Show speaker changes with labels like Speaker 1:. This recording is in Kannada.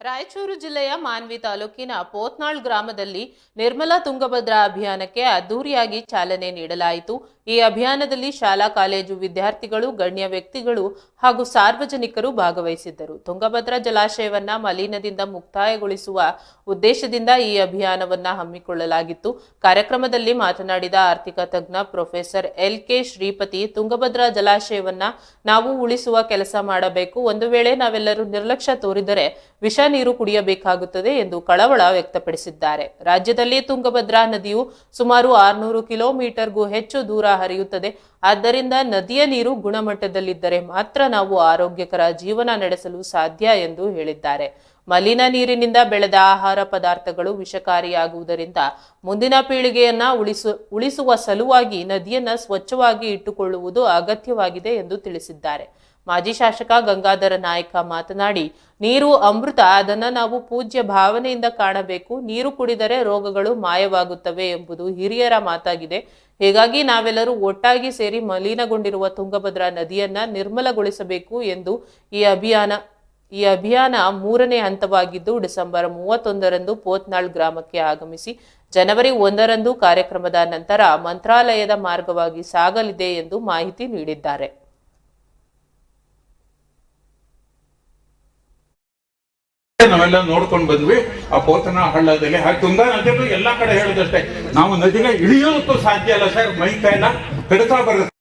Speaker 1: ರಾಯಚೂರು ಜಿಲ್ಲೆಯ ಮಾನ್ವಿ ತಾಲೂಕಿನ ಪೋತ್ನಾಳ್ ಗ್ರಾಮದಲ್ಲಿ ನಿರ್ಮಲಾ ತುಂಗಭದ್ರಾ ಅಭಿಯಾನಕ್ಕೆ ಅದ್ದೂರಿಯಾಗಿ ಚಾಲನೆ ನೀಡಲಾಯಿತು. ಈ ಅಭಿಯಾನದಲ್ಲಿ ಶಾಲಾ ಕಾಲೇಜು ವಿದ್ಯಾರ್ಥಿಗಳು, ಗಣ್ಯ ವ್ಯಕ್ತಿಗಳು ಹಾಗೂ ಸಾರ್ವಜನಿಕರು ಭಾಗವಹಿಸಿದ್ದರು. ತುಂಗಭದ್ರಾ ಜಲಾಶಯವನ್ನ ಮಲಿನದಿಂದ ಮುಕ್ತಾಯಗೊಳಿಸುವ ಉದ್ದೇಶದಿಂದ ಈ ಅಭಿಯಾನವನ್ನ ಹಮ್ಮಿಕೊಳ್ಳಲಾಗಿತ್ತು. ಕಾರ್ಯಕ್ರಮದಲ್ಲಿ ಮಾತನಾಡಿದ ಆರ್ಥಿಕ ತಜ್ಞ ಪ್ರೊಫೆಸರ್ ಎಲ್.ಕೆ. ಶ್ರೀಪತಿ, ತುಂಗಭದ್ರಾ ಜಲಾಶಯವನ್ನ ನಾವು ಉಳಿಸುವ ಕೆಲಸ ಮಾಡಬೇಕು. ಒಂದು ವೇಳೆ ನಾವೆಲ್ಲರೂ ನಿರ್ಲಕ್ಷ್ಯ ತೋರಿದರೆ ವಿಷ ನೀರು ಕುಡಿಯಬೇಕಾಗುತ್ತದೆ ಎಂದು ಕಳವಳ ವ್ಯಕ್ತಪಡಿಸಿದ್ದಾರೆ. ರಾಜ್ಯದಲ್ಲಿ ತುಂಗಭದ್ರಾ ನದಿಯು ಸುಮಾರು 600 ಕಿಲೋಮೀಟರ್ಗೂ ಹೆಚ್ಚು ದೂರ ಹರಿಯುತ್ತದೆ. ಆದ್ದರಿಂದ ನದಿಯ ನೀರು ಗುಣಮಟ್ಟದಲ್ಲಿದ್ದರೆ ಮಾತ್ರ ನಾವು ಆರೋಗ್ಯಕರ ಜೀವನ ನಡೆಸಲು ಸಾಧ್ಯ ಎಂದು ಹೇಳಿದ್ದಾರೆ. ಮಲಿನ ನೀರಿನಿಂದ ಬೆಳೆದ ಆಹಾರ ಪದಾರ್ಥಗಳು ವಿಷಕಾರಿಯಾಗುವುದರಿಂದ ಮುಂದಿನ ಪೀಳಿಗೆಯನ್ನ ಉಳಿಸುವ ಸಲುವಾಗಿ ನದಿಯನ್ನ ಸ್ವಚ್ಛವಾಗಿ ಇಟ್ಟುಕೊಳ್ಳುವುದು ಅಗತ್ಯವಾಗಿದೆ ಎಂದು ತಿಳಿಸಿದ್ದಾರೆ. ಮಾಜಿ ಶಾಸಕ ಗಂಗಾಧರ ನಾಯಕ ಮಾತನಾಡಿ, ನೀರು ಅಮೃತ, ಅದನ್ನ ನಾವು ಪೂಜ್ಯ ಭಾವನೆಯಿಂದ ಕಾಣಬೇಕು. ನೀರು ಕುಡಿದರೆ ರೋಗಗಳು ಮಾಯವಾಗುತ್ತವೆ ಎಂಬುದು ಹಿರಿಯರ ಮಾತಾಗಿದೆ. ಹೀಗಾಗಿ ನಾವೆಲ್ಲರೂ ಒಟ್ಟಾಗಿ ಸೇರಿ ಮಲಿನಗೊಂಡಿರುವ ತುಂಗಭದ್ರಾ ನದಿಯನ್ನ ನಿರ್ಮಲಗೊಳಿಸಬೇಕು ಎಂದು ಈ ಅಭಿಯಾನ 3ನೇ ಹಂತವಾಗಿದ್ದು, ಡಿಸೆಂಬರ್ 31ರಂದು ಪೋತ್ನಾಳ್ ಗ್ರಾಮಕ್ಕೆ ಆಗಮಿಸಿ ಜನವರಿ 1ರಂದು ಕಾರ್ಯಕ್ರಮದ ನಂತರ ಮಂತ್ರಾಲಯದ ಮಾರ್ಗವಾಗಿ ಸಾಗಲಿದೆ ಎಂದು ಮಾಹಿತಿ ನೀಡಿದ್ದಾರೆ.
Speaker 2: ನಾವೆಲ್ಲ ನೋಡ್ಕೊಂಡು ಬಂದ್ವಿ. ಆ ಪೋತನ ಹಳ್ಳದಲ್ಲಿ ತುಂಗಾ ನದಿಗಳು ಎಲ್ಲಾ ಕಡೆ ಹೇಳೋದಷ್ಟೇ, ನಾವು ನದಿಗೆ ಇಳಿಯೋದಕ್ಕೂ ಸಾಧ್ಯ ಇಲ್ಲ ಸರ್. ಮೈ ಕೈನ ಕಡಿತಾ ಬರುತ್ತೆ.